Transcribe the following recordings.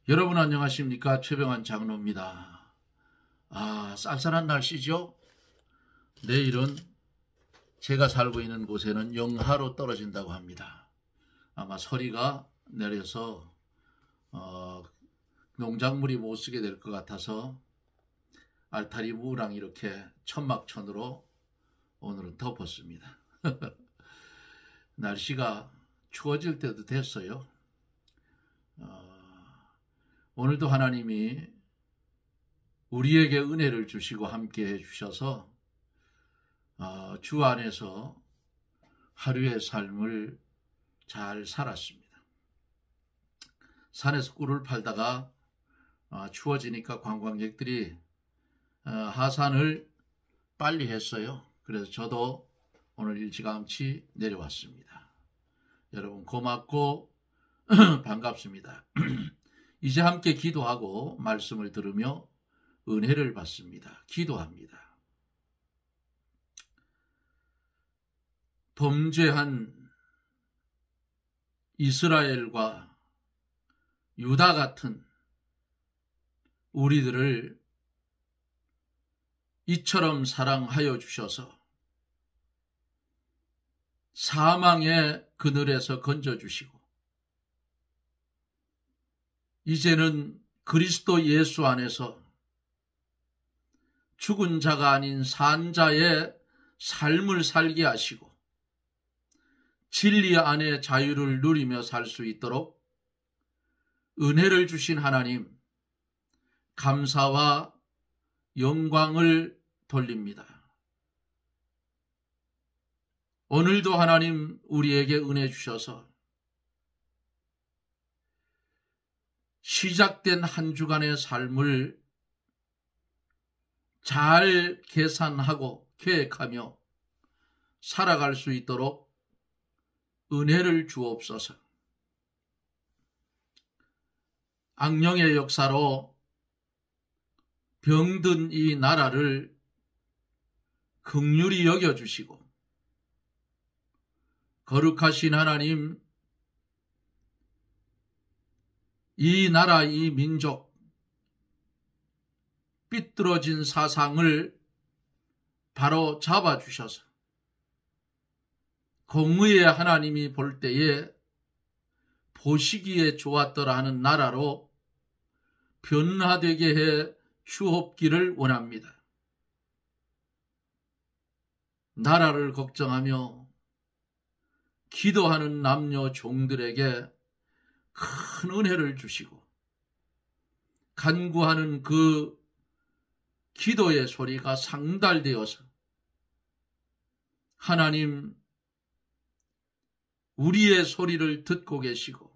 여러분 안녕하십니까? 최병환 장로입니다. 쌀쌀한 날씨죠? 내일은 제가 살고 있는 곳에는 영하로 떨어진다고 합니다. 아마 서리가 내려서 농작물이 못 쓰게 될 것 같아서 알타리 무랑 이렇게 천막천으로 오늘은 덮었습니다. 날씨가 추워질 때도 됐어요. 오늘도 하나님이 우리에게 은혜를 주시고 함께 해주셔서 주 안에서 하루의 삶을 잘 살았습니다. 산에서 꿀을 팔다가 추워지니까 관광객들이 하산을 빨리 했어요. 그래서 저도 오늘 일찌감치 내려왔습니다. 여러분 고맙고 반갑습니다. 이제 함께 기도하고 말씀을 들으며 은혜를 받습니다. 기도합니다. 범죄한 이스라엘과 유다 같은 우리들을 이처럼 사랑하여 주셔서 사망의 그늘에서 건져주시고 이제는 그리스도 예수 안에서 죽은 자가 아닌 산 자의 삶을 살게 하시고 진리 안에 자유를 누리며 살 수 있도록 은혜를 주신 하나님, 감사와 영광을 돌립니다. 오늘도 하나님 우리에게 은혜 주셔서 시작된 한 주간의 삶을 잘 계산하고 계획하며 살아갈 수 있도록 은혜를 주옵소서. 악령의 역사로 병든 이 나라를 긍휼히 여겨주시고 거룩하신 하나님, 이 나라, 이 민족, 삐뚤어진 사상을 바로 잡아주셔서 공의의 하나님이 볼 때에 보시기에 좋았더라 하는 나라로 변화되게 해 주옵기를 원합니다. 나라를 걱정하며 기도하는 남녀 종들에게 큰 은혜를 주시고 간구하는 그 기도의 소리가 상달되어서 하나님 우리의 소리를 듣고 계시고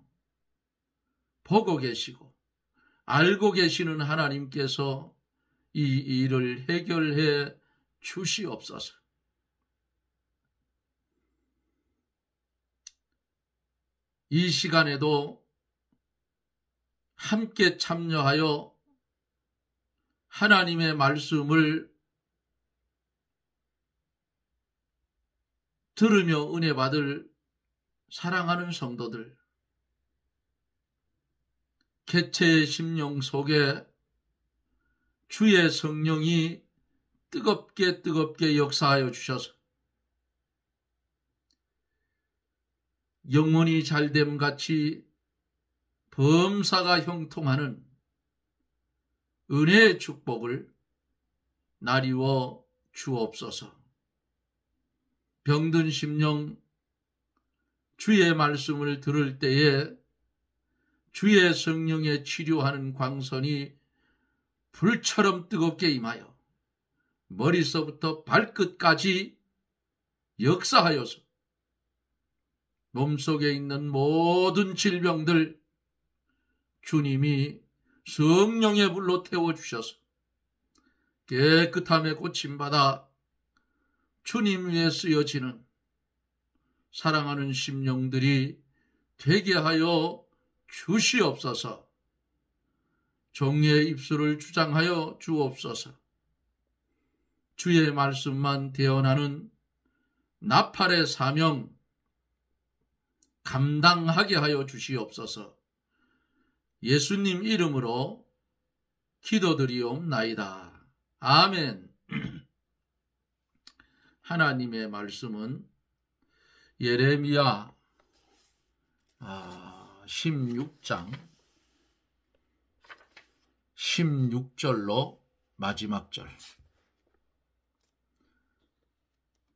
보고 계시고 알고 계시는 하나님께서 이 일을 해결해 주시옵소서. 이 시간에도 함께 참여하여 하나님의 말씀을 들으며 은혜 받을 사랑하는 성도들, 개체의 심령 속에 주의 성령이 뜨겁게 역사하여 주셔서 영혼이 잘됨 같이 범사가 형통하는 은혜의 축복을 나리워 주옵소서. 병든 심령 주의 말씀을 들을 때에 주의 성령의 치료하는 광선이 불처럼 뜨겁게 임하여 머리서부터 발끝까지 역사하여서 몸속에 있는 모든 질병들 주님이 성령의 불로 태워주셔서 깨끗함에 고침받아 주님 위에 쓰여지는 사랑하는 심령들이 되게 하여 주시옵소서. 종의 입술을 주장하여 주옵소서. 주의 말씀만 대언하는 나팔의 사명 감당하게 하여 주시옵소서. 예수님 이름으로 기도드리옵나이다. 아멘. 하나님의 말씀은 예레미야 16장 16절로 마지막 절.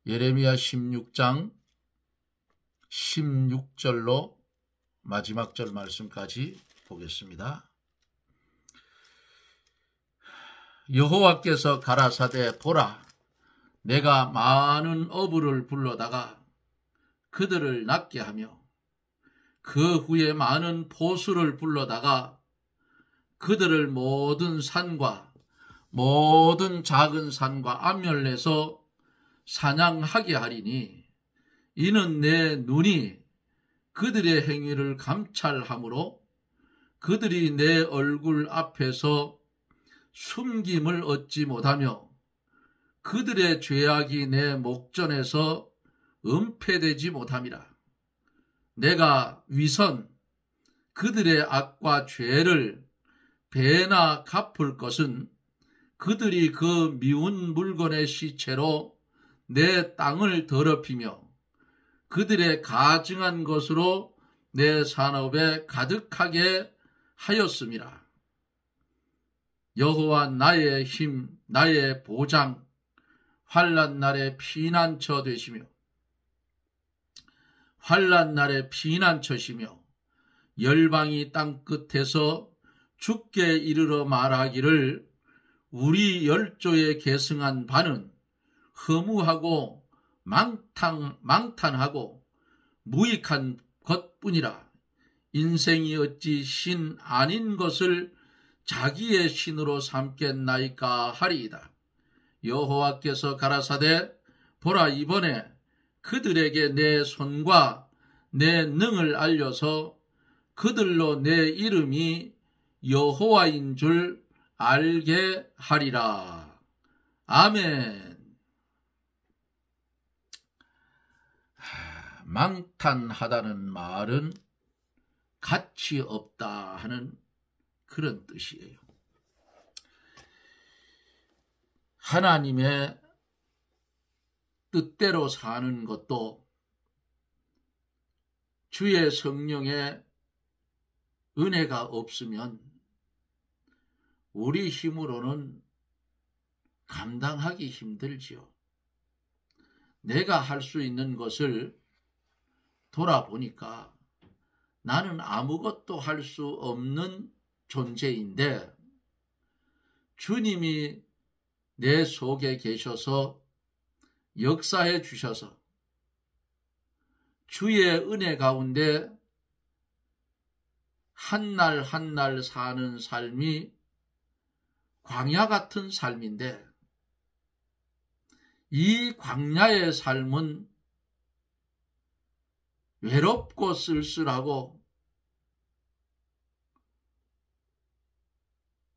예레미야 16장 16절로 마지막 절 말씀까지 보겠습니다. 여호와께서 가라사대 보라, 내가 많은 어부를 불러다가 그들을 낫게 하며 그 후에 많은 포수를 불러다가 그들을 모든 산과 모든 작은 산과 암멸내서 사냥하게 하리니 이는 내 눈이 그들의 행위를 감찰하므로 그들이 내 얼굴 앞에서 숨김을 얻지 못하며 그들의 죄악이 내 목전에서 은폐되지 못함이라. 내가 위선 그들의 악과 죄를 배나 갚을 것은 그들이 그 미운 물건의 시체로 내 땅을 더럽히며 그들의 가증한 것으로 내 산업에 가득하게 하였음이라. 여호와 나의 힘, 나의 보장, 환난 날의 피난처 되시며 환난 날의 피난처시며 열방이 땅끝에서 주께 이르러 말하기를 우리 열조에 계승한 바는 허무하고 망탄하고 무익한 것뿐이라. 인생이 어찌 신 아닌 것을 자기의 신으로 삼겠나이까 하리이다. 여호와께서 가라사대 보라, 이번에 그들에게 내 손과 내 능을 알려서 그들로 내 이름이 여호와인 줄 알게 하리라. 아멘. 망탄하다는 말은 가치 없다 하는 그런 뜻이에요. 하나님의 뜻대로 사는 것도 주의 성령의 은혜가 없으면 우리 힘으로는 감당하기 힘들지요. 내가 할 수 있는 것을 돌아보니까 나는 아무것도 할 수 없는 존재인데 주님이 내 속에 계셔서 역사해 주셔서 주의 은혜 가운데 한 날 한 날 사는 삶이 광야 같은 삶인데 이 광야의 삶은 외롭고 쓸쓸하고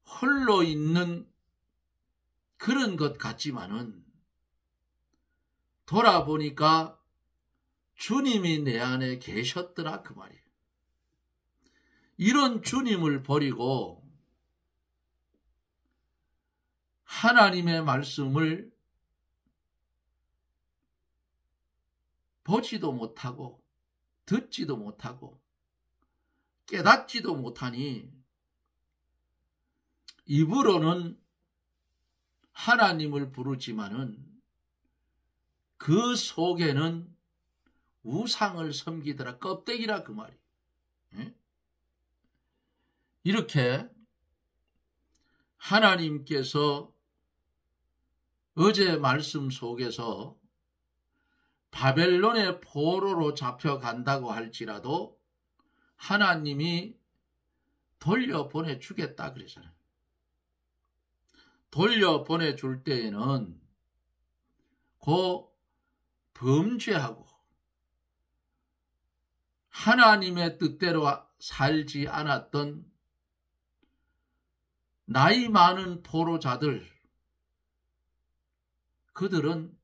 홀로 있는 그런 것 같지만은 돌아보니까 주님이 내 안에 계셨더라 그 말이에요. 이런 주님을 버리고 하나님의 말씀을 보지도 못하고 듣지도 못하고 깨닫지도 못하니 입으로는 하나님을 부르지만은 그 속에는 우상을 섬기더라, 껍데기라 그 말이에요. 이렇게 하나님께서 어제 말씀 속에서 바벨론의 포로로 잡혀간다고 할지라도 하나님이 돌려보내주겠다 그러잖아요. 돌려보내줄 때에는 그 범죄하고 하나님의 뜻대로 살지 않았던 나이 많은 포로자들, 그들은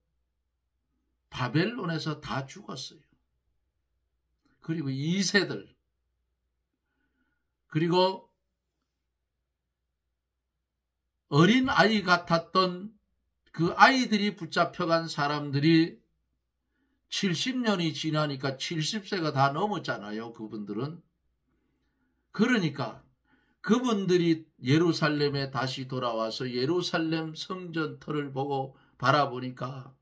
바벨론에서 다 죽었어요. 그리고 2세들, 그리고 어린 아이 같았던 그 아이들이 붙잡혀간 사람들이 70년이 지나니까 70세가 다 넘었잖아요. 그분들은. 그러니까 그분들이 예루살렘에 다시 돌아와서 예루살렘 성전터를 보고 바라보니까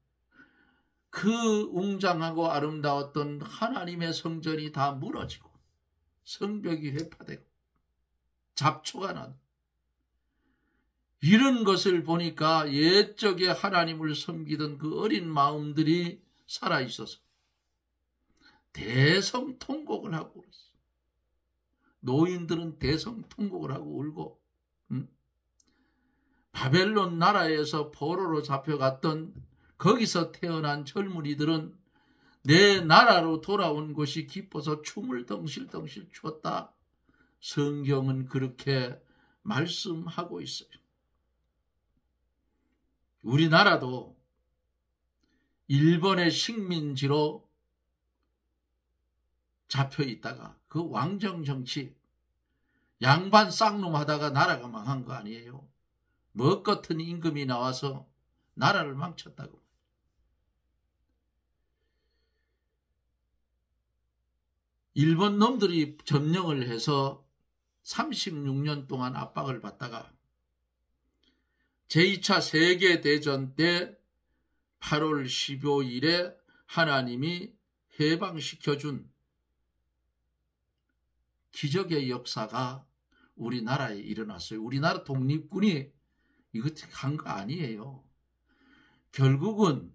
그 웅장하고 아름다웠던 하나님의 성전이 다 무너지고 성벽이 회파되고 잡초가 난 이런 것을 보니까 옛적에 하나님을 섬기던 그 어린 마음들이 살아있어서 대성통곡을 하고 울었어. 노인들은 대성통곡을 하고 울고 바벨론 나라에서 포로로 잡혀갔던 거기서 태어난 젊은이들은 내 나라로 돌아온 것이 기뻐서 춤을 덩실덩실 추었다. 성경은 그렇게 말씀하고 있어요. 우리나라도 일본의 식민지로 잡혀 있다가 그 왕정 정치 양반 쌍놈 하다가 나라가 망한 거 아니에요. 멋 같은 임금이 나와서 나라를 망쳤다고. 일본 놈들이 점령을 해서 36년 동안 압박을 받다가 제2차 세계대전 때 8월 15일에 하나님이 해방시켜준 기적의 역사가 우리나라에 일어났어요. 우리나라 독립군이 이거 한 거 아니에요. 결국은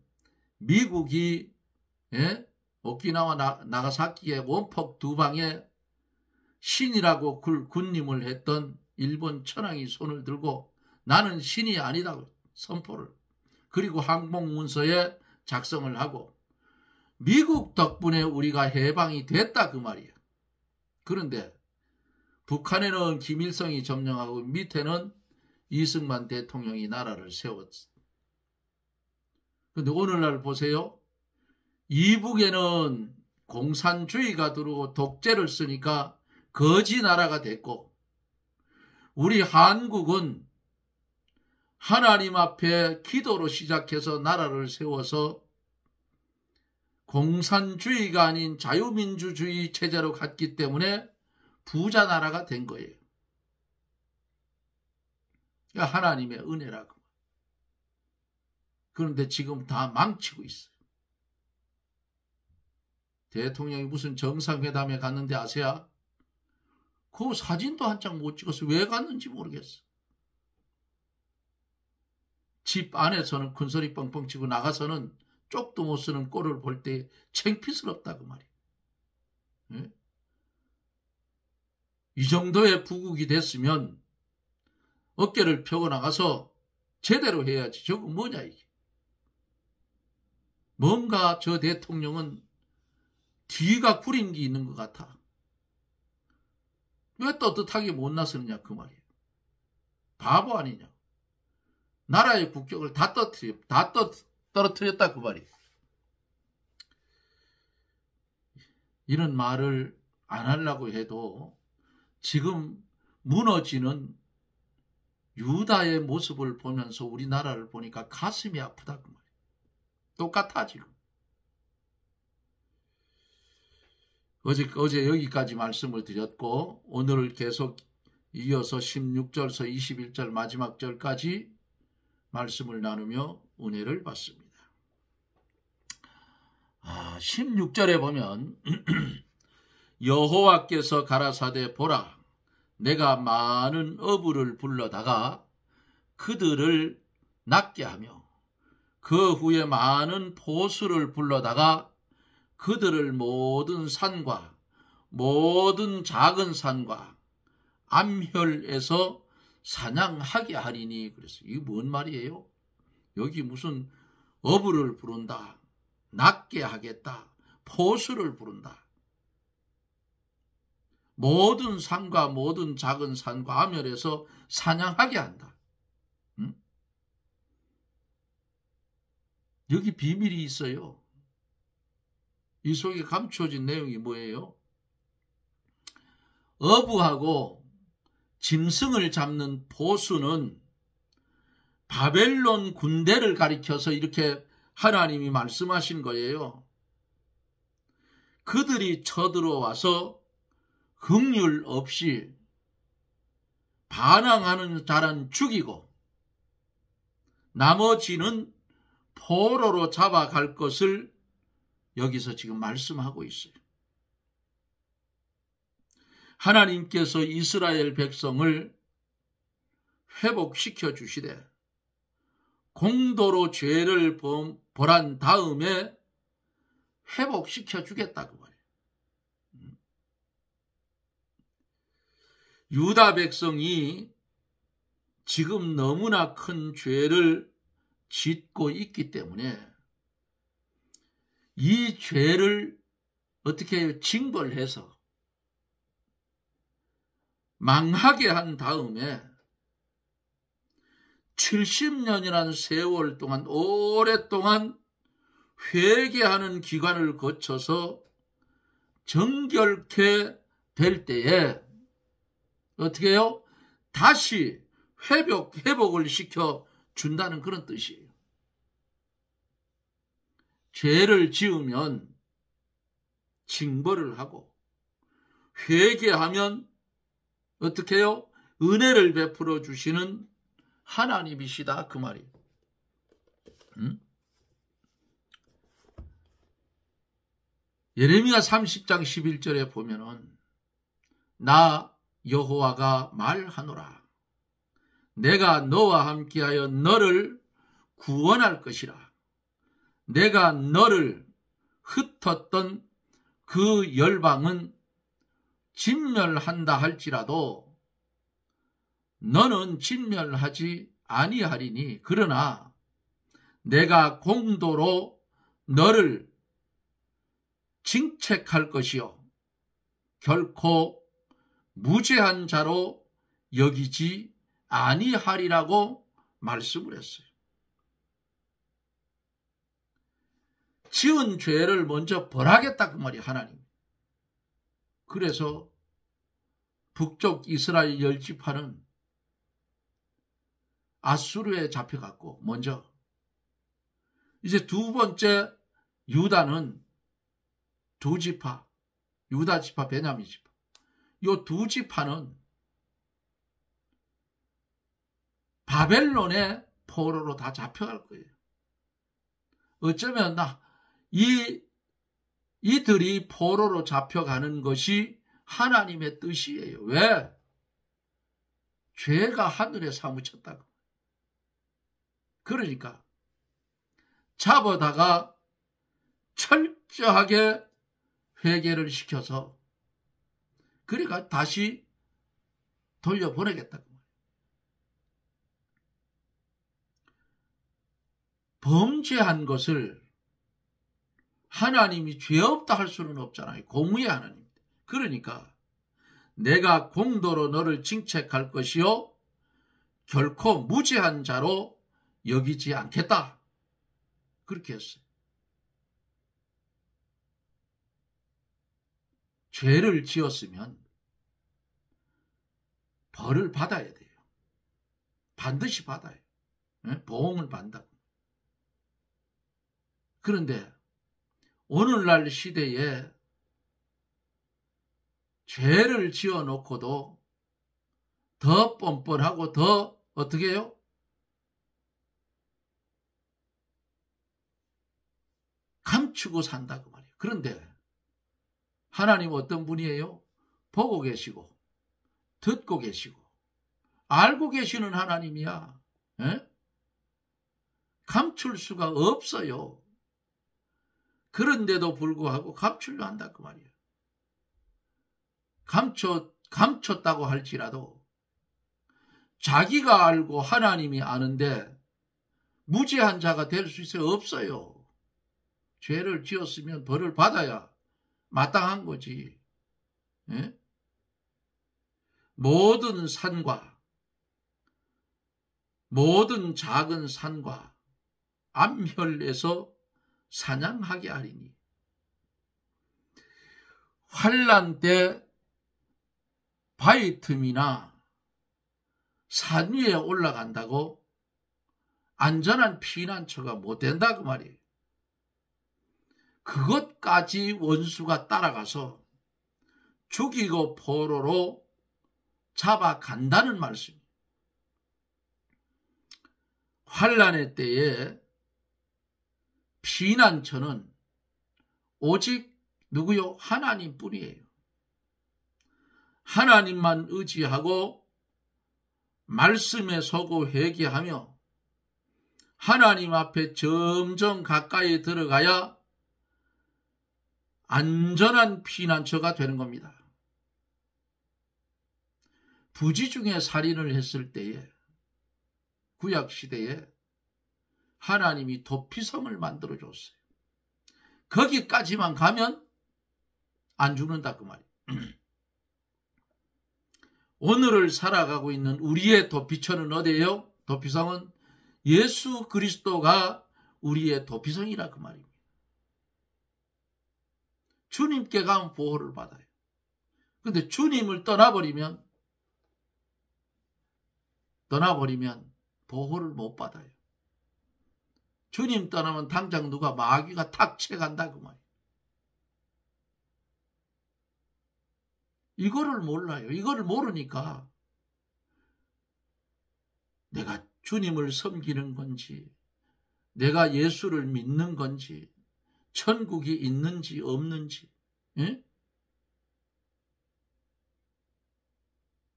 미국이 오키나와 나가사키의 원폭 두 방에 신이라고 군림을 했던 일본 천황이 손을 들고 나는 신이 아니다 선포를 그리고 항복문서에 작성을 하고 미국 덕분에 우리가 해방이 됐다 그 말이에요. 그런데 북한에는 김일성이 점령하고 밑에는 이승만 대통령이 나라를 세웠어. 그런데 오늘날 보세요. 이북에는 공산주의가 들어오고 독재를 쓰니까 거지 나라가 됐고 우리 한국은 하나님 앞에 기도로 시작해서 나라를 세워서 공산주의가 아닌 자유민주주의 체제로 갔기 때문에 부자 나라가 된 거예요. 그러니까 하나님의 은혜라고. 그런데 지금 다 망치고 있어요. 대통령이 무슨 정상회담에 갔는데 아세요? 그 사진도 한 장 못 찍어서 왜 갔는지 모르겠어. 집 안에서는 큰소리 뻥뻥 치고 나가서는 쪽도 못 쓰는 꼴을 볼 때 창피스럽다 그 말이에요. 예? 이 정도의 부국이 됐으면 어깨를 펴고 나가서 제대로 해야지. 저거 뭐냐 이게. 뭔가 저 대통령은 뒤가 구린 게 있는 것 같아. 왜 떳떳하게 못 나서느냐 그 말이에요. 바보 아니냐. 나라의 국격을 다 떨어뜨렸다 그 말이에요. 이런 말을 안 하려고 해도 지금 무너지는 유다의 모습을 보면서 우리나라를 보니까 가슴이 아프다 그 말이에요. 똑같아 지금. 어제 여기까지 말씀을 드렸고 오늘 계속 이어서 16절서 21절 마지막 절까지 말씀을 나누며 은혜를 받습니다. 16절에 보면 여호와께서 가라사대 보라 내가 많은 어부를 불러다가 그들을 낫게 하며 그 후에 많은 포수를 불러다가 그들을 모든 산과 모든 작은 산과 암혈에서 사냥하게 하리니. 그래서 이게 뭔 말이에요? 여기 무슨 어부를 부른다, 낫게 하겠다, 포수를 부른다. 모든 산과 모든 작은 산과 암혈에서 사냥하게 한다. 여기 비밀이 있어요. 이 속에 감춰진 내용이 뭐예요? 어부하고 짐승을 잡는 포수는 바벨론 군대를 가리켜서 이렇게 하나님이 말씀하신 거예요. 그들이 쳐들어와서 긍휼 없이 반항하는 자는 죽이고 나머지는 포로로 잡아갈 것을 여기서 지금 말씀하고 있어요. 하나님께서 이스라엘 백성을 회복시켜 주시되 공도로 죄를 벌한 다음에 회복시켜 주겠다고 말해요. 유다 백성이 지금 너무나 큰 죄를 짓고 있기 때문에 이 죄를 어떻게 징벌해서 망하게 한 다음에 70년이라는 세월 동안 오랫동안 회개하는 기간을 거쳐서 정결케 될 때에 어떻게 해요? 다시 회복을 시켜 준다는 그런 뜻이에요. 죄를 지으면 징벌을 하고 회개하면 어떻게 해요? 은혜를 베풀어 주시는 하나님이시다 그 말이에요. 예레미야 30장 11절에 보면은 나 여호와가 말하노라. 내가 너와 함께하여 너를 구원할 것이라. 내가 너를 흩었던 그 열방은 진멸한다 할지라도 너는 진멸하지 아니하리니 그러나 내가 공도로 너를 징책할 것이요 결코 무죄한 자로 여기지 아니하리라고 말씀을 했어요. 지은 죄를 먼저 벌하겠다 그 말이 하나님. 그래서 북쪽 이스라엘 10지파는 아수르에 잡혀갔고 먼저 이제 두 번째 유다는 두 지파, 유다 지파, 베냐민 지파. 이 두 지파는 바벨론의 포로로 다 잡혀갈 거예요. 어쩌면 이들이 포로로 잡혀가는 것이 하나님의 뜻이에요. 왜? 죄가 하늘에 사무쳤다고. 그러니까 잡아다가 철저하게 회개를 시켜서 그러니까 다시 돌려보내겠다고. 범죄한 것을 하나님이 죄 없다 할 수는 없잖아요. 공의의 하나님. 그러니까 내가 공도로 너를 징책할 것이요 결코 무죄한 자로 여기지 않겠다. 그렇게 했어요. 죄를 지었으면 벌을 받아야 돼요. 반드시 받아요. 보응을 받는다고. 그런데 오늘날 시대에 죄를 지어놓고도 더 뻔뻔하고 더 어떻게 해요? 감추고 산다고 말이에요. 그런데 하나님은 어떤 분이에요? 보고 계시고 듣고 계시고 알고 계시는 하나님이야. 감출 수가 없어요. 그런데도 불구하고 감추려 한다 그 말이에요. 감췄다고 할지라도 자기가 알고 하나님이 아는데 무죄한 자가 될 수 있어요? 없어요. 죄를 지었으면 벌을 받아야 마땅한 거지. 모든 산과 모든 작은 산과 암혈에서 사냥하게 하리니 환난 때 바위 틈이나 산 위에 올라간다고 안전한 피난처가 못 된다 그 말이에요. 그것까지 원수가 따라가서 죽이고 포로로 잡아간다는 말씀이에요. 환난의 때에 피난처는 오직 누구요? 하나님뿐이에요. 하나님만 의지하고 말씀에 서고 회개하며 하나님 앞에 점점 가까이 들어가야 안전한 피난처가 되는 겁니다. 부지 중에 살인을 했을 때에 구약시대에 하나님이 도피성을 만들어줬어요. 거기까지만 가면 안 죽는다 그 말이에요. 오늘을 살아가고 있는 우리의 도피처는 어디예요? 도피성은 예수 그리스도가 우리의 도피성이라 그 말입니다. 주님께 가면 보호를 받아요. 그런데 주님을 떠나버리면 보호를 못 받아요. 주님 떠나면 당장 누가 마귀가 탁 채간다 그 말이에요. 이거를 몰라요. 이거를 모르니까 내가 주님을 섬기는 건지, 내가 예수를 믿는 건지, 천국이 있는지 없는지, 예?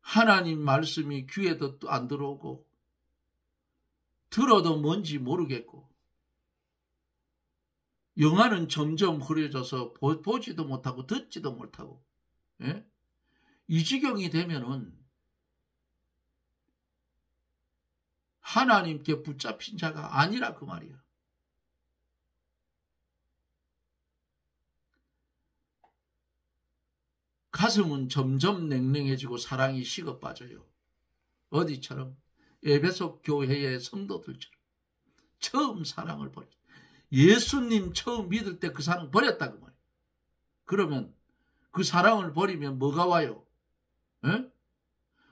하나님 말씀이 귀에도 안 들어오고 들어도 뭔지 모르겠고 영화는 점점 흐려져서 보지도 못하고 듣지도 못하고, 예? 이 지경이 되면은 하나님께 붙잡힌 자가 아니라 그 말이야. 가슴은 점점 냉랭해지고 사랑이 식어 빠져요. 어디처럼? 에베소 교회의 성도들처럼 처음 사랑을 버렸다. 예수님 처음 믿을 때 그 사랑 버렸다 그 말이에요. 그러면 그 사랑을 버리면 뭐가 와요? 에?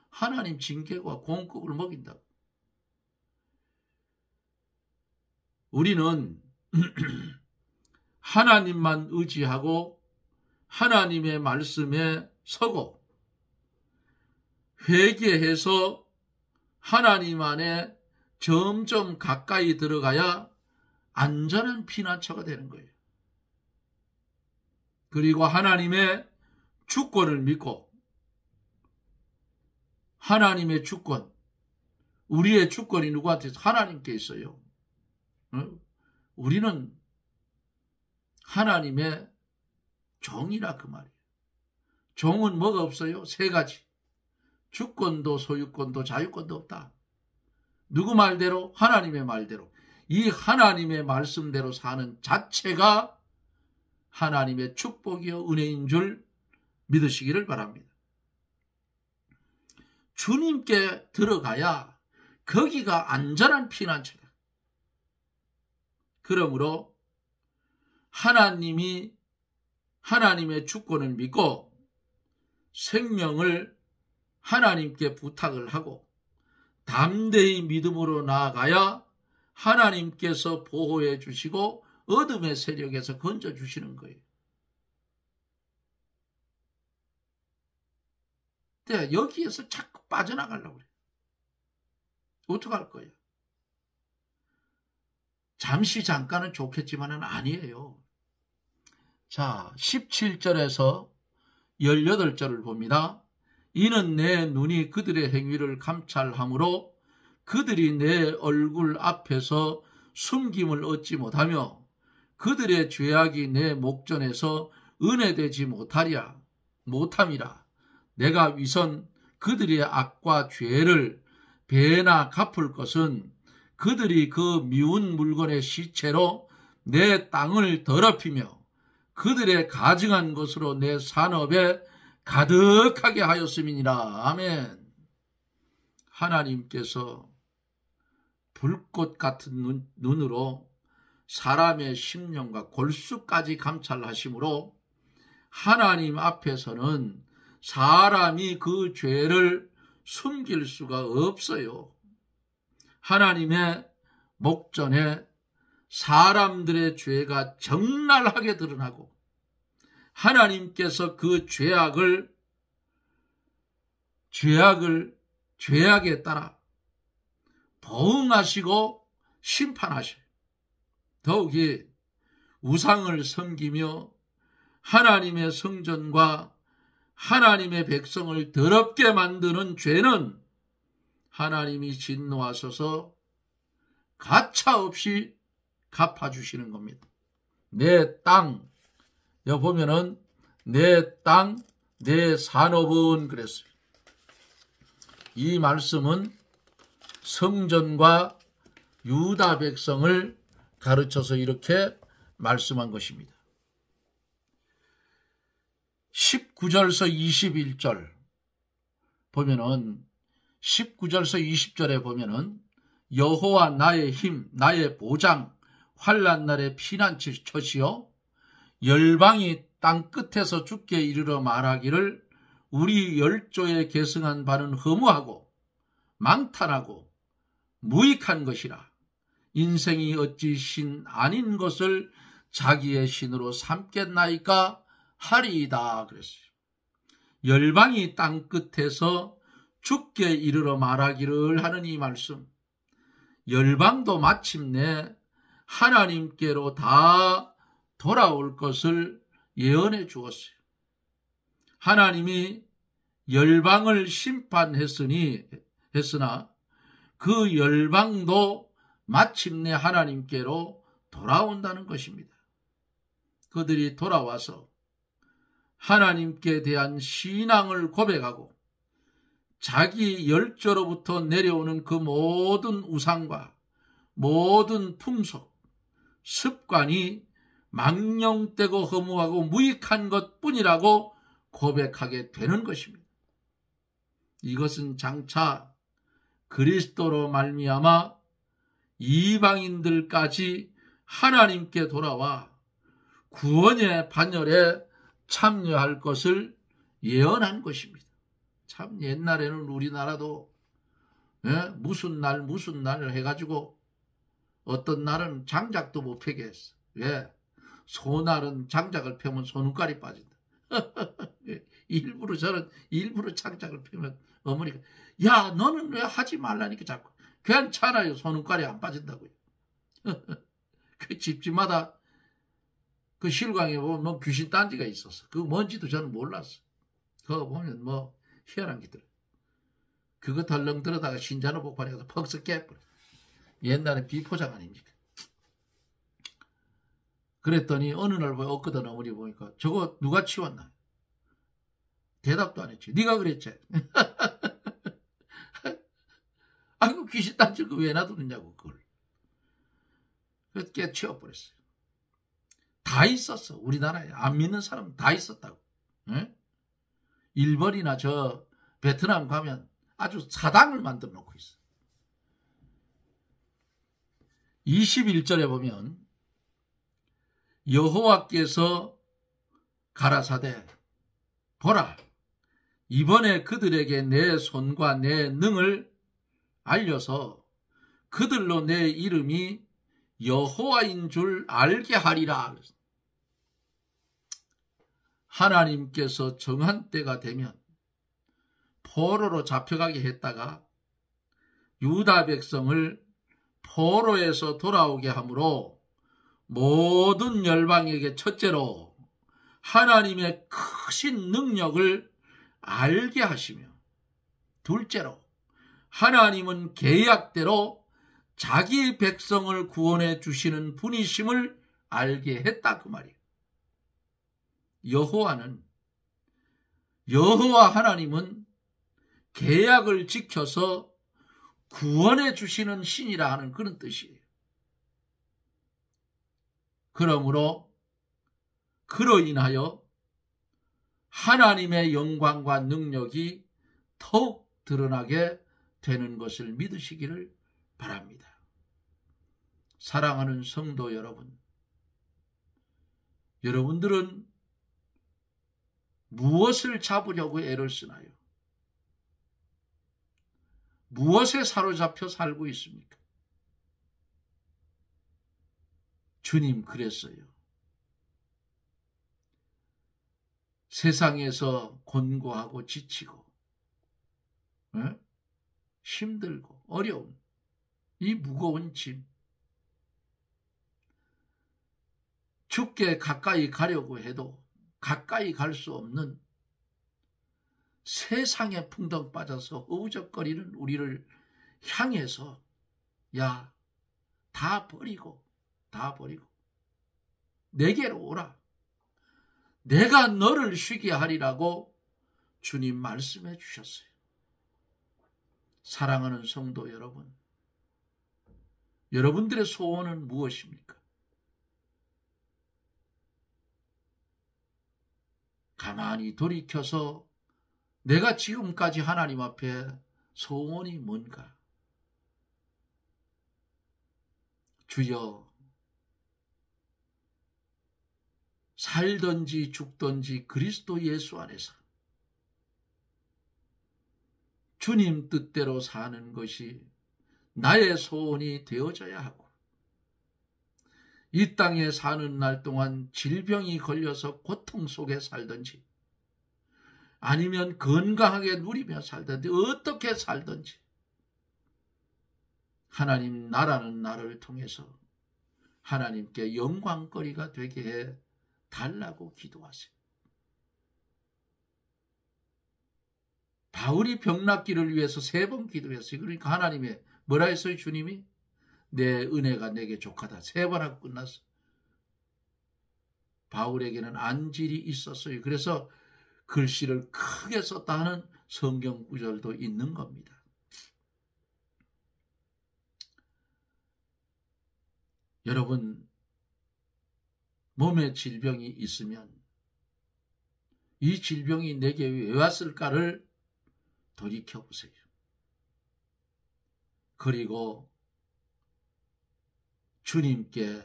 하나님 징계와 공급을 먹인다고. 우리는 하나님만 의지하고 하나님의 말씀에 서고 회개해서 하나님 안에 점점 가까이 들어가야 안전한 피난처가 되는 거예요. 그리고 하나님의 주권을 믿고 하나님의 주권, 우리의 주권이 누구한테 있어요? 하나님께 있어요. 우리는 하나님의 종이라 그 말이에요. 종은 뭐가 없어요? 세 가지. 주권도 소유권도 자유권도 없다. 누구 말대로? 하나님의 말대로. 이 하나님의 말씀대로 사는 자체가 하나님의 축복이요 은혜인 줄 믿으시기를 바랍니다. 주님께 들어가야 거기가 안전한 피난처다. 그러므로 하나님이 하나님의 주권을 믿고 생명을 하나님께 부탁을 하고 담대히 믿음으로 나아가야 하나님께서 보호해 주시고 어둠의 세력에서 건져 주시는 거예요. 근데 여기에서 자꾸 빠져나가려고 그래요. 어떡할 거예요? 잠시 잠깐은 좋겠지만은 아니에요. 자, 17절에서 18절을 봅니다. 이는 내 눈이 그들의 행위를 감찰하므로 그들이 내 얼굴 앞에서 숨김을 얻지 못하며 그들의 죄악이 내 목전에서 은혜되지 못함이라. 내가 위선 그들의 악과 죄를 배나 갚을 것은 그들이 그 미운 물건의 시체로 내 땅을 더럽히며 그들의 가증한 것으로 내 산업에 가득하게 하였음이니라. 아멘. 하나님께서 불꽃 같은 눈으로 사람의 심령과 골수까지 감찰하심으로 하나님 앞에서는 사람이 그 죄를 숨길 수가 없어요. 하나님의 목전에 사람들의 죄가 적나라하게 드러나고 하나님께서 그 죄악에 따라 보응하시고 심판하셔요. 더욱이 우상을 섬기며 하나님의 성전과 하나님의 백성을 더럽게 만드는 죄는 하나님이 진노하셔서 가차없이 갚아주시는 겁니다. 내 땅, 여기 보면은 내 땅, 내 산업은 그랬어요. 이 말씀은 성전과 유다 백성을 가르쳐서 이렇게 말씀한 것입니다. 19절서 21절 보면은 19절서 20절에 보면은 여호와 나의 힘, 나의 보장, 환난 날의 피난처시요 열방이 땅 끝에서 주께 이르러 말하기를 우리 열조에 계승한 바는 허무하고 망탄하고 무익한 것이라. 인생이 어찌 신 아닌 것을 자기의 신으로 삼겠나이까 하리이다 그랬어요. 열방이 땅 끝에서 주께 이르러 말하기를 하는 이 말씀, 열방도 마침내 하나님께로 다 돌아올 것을 예언해 주었어요. 하나님이 열방을 심판했으나 그 열방도 마침내 하나님께로 돌아온다는 것입니다. 그들이 돌아와서 하나님께 대한 신앙을 고백하고 자기 열조로부터 내려오는 그 모든 우상과 모든 풍속, 습관이 망령되고 허무하고 무익한 것뿐이라고 고백하게 되는 것입니다. 이것은 장차 그리스도로 말미암아 이방인들까지 하나님께 돌아와 구원의 반열에 참여할 것을 예언한 것입니다. 참 옛날에는 우리나라도 무슨 날 해가지고 어떤 날은 장작도 못 펴게 했어. 왜? 소날은 장작을 펴면 손눈깔이 빠진다. 일부러 장작을 펴면 어머니가 야 너는 왜 하지 말라니까 자꾸. 괜찮아요. 손눈깔이 안 빠진다고요. 그 집집마다 그 실광에 보면 뭐 귀신 딴지가 있었어. 그거 뭔지도 저는 몰랐어. 그거 보면 뭐 희한한 게 들어. 그거 덜렁 들어다가 신자로 복판에 가서 퍽썩 깨버려. 옛날에 비포장 아닙니까? 그랬더니 어느 날 엊그제 어머니 보니까 저거 누가 치웠나? 대답도 안 했지. 네가 그랬지. 아이고 귀신 딴지 그거 왜 놔두느냐고 그걸. 그래서 깨 치워버렸어요. 다 있었어. 우리나라에 안 믿는 사람 다 있었다고. 응? 일본이나 저 베트남 가면 아주 사당을 만들어 놓고 있어. 21절에 보면 여호와께서 가라사대 보라 이번에 그들에게 내 손과 내 능을 알려서 그들로 내 이름이 여호와인 줄 알게 하리라. 하나님께서 정한 때가 되면 포로로 잡혀가게 했다가 유다 백성을 포로에서 돌아오게 하므로 모든 열방에게 첫째로 하나님의 크신 능력을 알게 하시며 둘째로 하나님은 계약대로 자기 백성을 구원해 주시는 분이심을 알게 했다 그 말이에요. 여호와 하나님은 계약을 지켜서 구원해 주시는 신이라 하는 그런 뜻이에요. 그러므로 그로 인하여 하나님의 영광과 능력이 더욱 드러나게 되는 것을 믿으시기를 바랍니다. 사랑하는 성도 여러분, 여러분들은 무엇을 잡으려고 애를 쓰나요? 무엇에 사로잡혀 살고 있습니까? 주님 그랬어요. 세상에서 곤고하고 지치고 힘들고 어려운 이 무거운 짐, 죽게 가까이 가려고 해도 가까이 갈 수 없는 세상에 풍덩 빠져서 허우적거리는 우리를 향해서 야, 다 버리고 내게로 오라. 내가 너를 쉬게 하리라고 주님 말씀해 주셨어요. 사랑하는 성도 여러분, 여러분들의 소원은 무엇입니까? 가만히 돌이켜서 내가 지금까지 하나님 앞에 소원이 뭔가? 주여, 살든지 죽든지 그리스도 예수 안에서 주님 뜻대로 사는 것이 나의 소원이 되어져야 하고, 이 땅에 사는 날 동안 질병이 걸려서 고통 속에 살든지 아니면 건강하게 누리며 살든지 어떻게 살든지 하나님 나라는 나를 통해서 하나님께 영광거리가 되게 해 달라고 기도하세요. 바울이 병 낫기를 위해서 3번 기도했어요. 그러니까 하나님이 뭐라 했어요? 주님이 내 은혜가 내게 족하다. 3번 하고 끝났어요. 바울에게는 안질이 있었어요. 그래서 글씨를 크게 썼다 하는 성경 구절도 있는 겁니다. 여러분, 몸에 질병이 있으면 이 질병이 내게 왜 왔을까를 돌이켜보세요. 그리고 주님께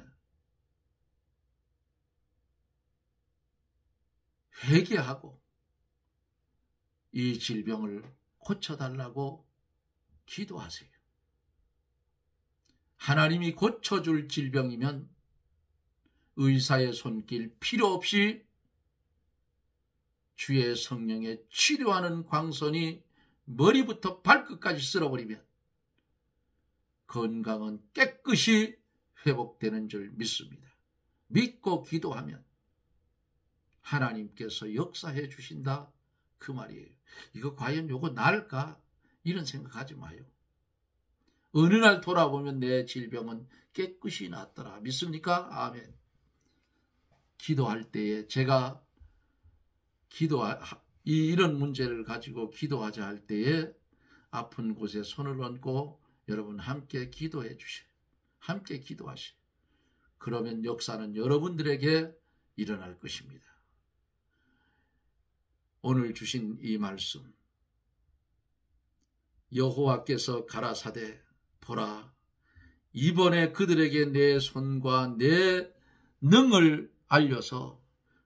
회개하고 이 질병을 고쳐달라고 기도하세요. 하나님이 고쳐줄 질병이면 의사의 손길 필요 없이 주의 성령의 치료하는 광선이 머리부터 발끝까지 쓸어버리면 건강은 깨끗이 회복되는 줄 믿습니다. 믿고 기도하면 하나님께서 역사해 주신다, 그 말이에요. 이거 과연 요거 나을까? 이런 생각하지 마요. 어느 날 돌아보면 내 질병은 깨끗이 낫더라. 믿습니까? 아멘. 기도할 때에 제가 이런 문제를 가지고 기도하자 할 때에 아픈 곳에 손을 얹고 여러분 함께 기도해 주세요. 함께 기도하세요. 그러면 역사는 여러분들에게 일어날 것입니다. 오늘 주신 이 말씀, 여호와께서 가라사대 보라, 이번에 그들에게 내 손과 내 능을 알려서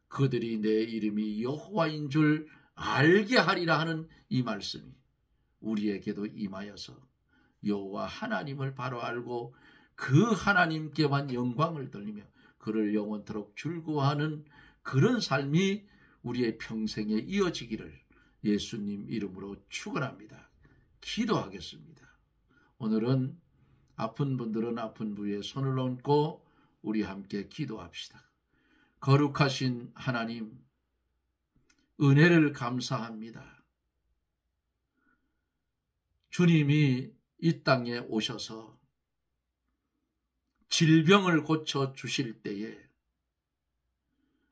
그들이 내 이름이 여호와인 줄 알게 하리라 하는 이 말씀이 우리에게도 임하여서 여호와 하나님을 바로 알고 그 하나님께만 영광을 돌리며 그를 영원토록 즐거워하는 그런 삶이 우리의 평생에 이어지기를 예수님 이름으로 축원합니다. 기도하겠습니다. 오늘은 아픈 분들은 아픈 부위에 손을 얹고 우리 함께 기도합시다. 거룩하신 하나님, 은혜를 감사합니다. 주님이 이 땅에 오셔서 질병을 고쳐 주실 때에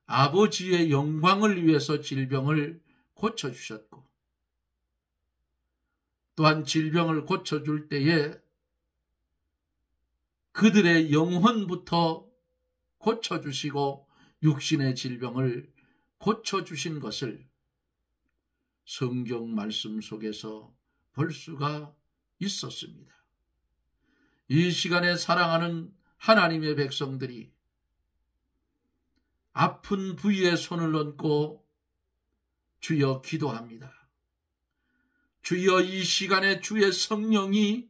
아버지의 영광을 위해서 질병을 고쳐 주셨고, 또한 질병을 고쳐 줄 때에 그들의 영혼부터 고쳐 주시고 육신의 질병을 고쳐 주신 것을 성경 말씀 속에서 볼 수가 있었습니다. 이 시간에 사랑하는 하나님의 백성들이 아픈 부위에 손을 얹고 주여 기도합니다. 주여, 이 시간에 주의 성령이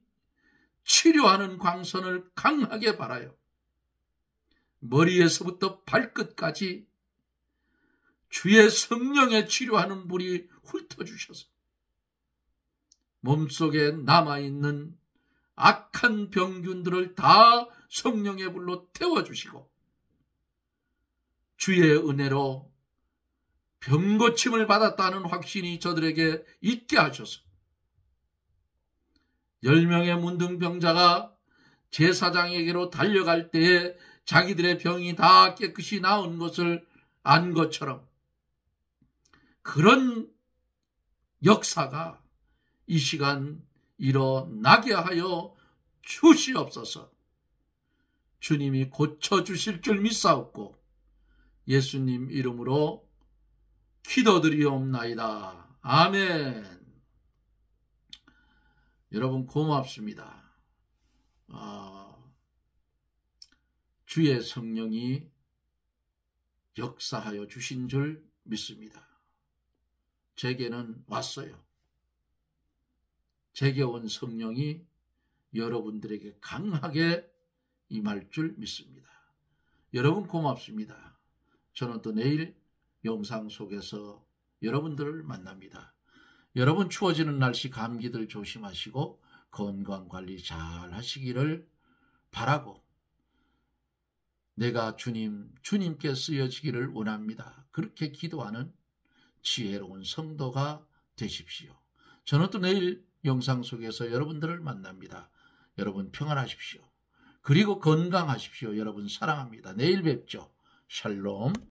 치료하는 광선을 강하게 발하여 머리에서부터 발끝까지 주의 성령의 치료하는 불이 훑어주셔서 몸속에 남아있는 악한 병균들을 다 성령의 불로 태워주시고 주의 은혜로 병고침을 받았다는 확신이 저들에게 있게 하셔서 10명의 문둥병자가 제사장에게로 달려갈 때에 자기들의 병이 다 깨끗이 나은 것을 안 것처럼 그런 역사가 이 시간 일어나게 하여 주시옵소서. 주님이 고쳐주실 줄 믿사옵고 예수님 이름으로 기도드리옵나이다. 아멘. 여러분 고맙습니다. 주의 성령이 역사하여 주신 줄 믿습니다. 제게는 왔어요. 제게 온 성령이 여러분들에게 강하게 임할 줄 믿습니다. 여러분 고맙습니다. 저는 또 내일 영상 속에서 여러분들을 만납니다. 여러분 추워지는 날씨 감기들 조심하시고 건강관리 잘 하시기를 바라고 내가 주님께 쓰여지기를 원합니다. 그렇게 기도하는 지혜로운 성도가 되십시오. 저는 또 내일 영상 속에서 여러분들을 만납니다. 여러분 평안하십시오. 그리고 건강하십시오. 여러분 사랑합니다. 내일 뵙죠. 샬롬.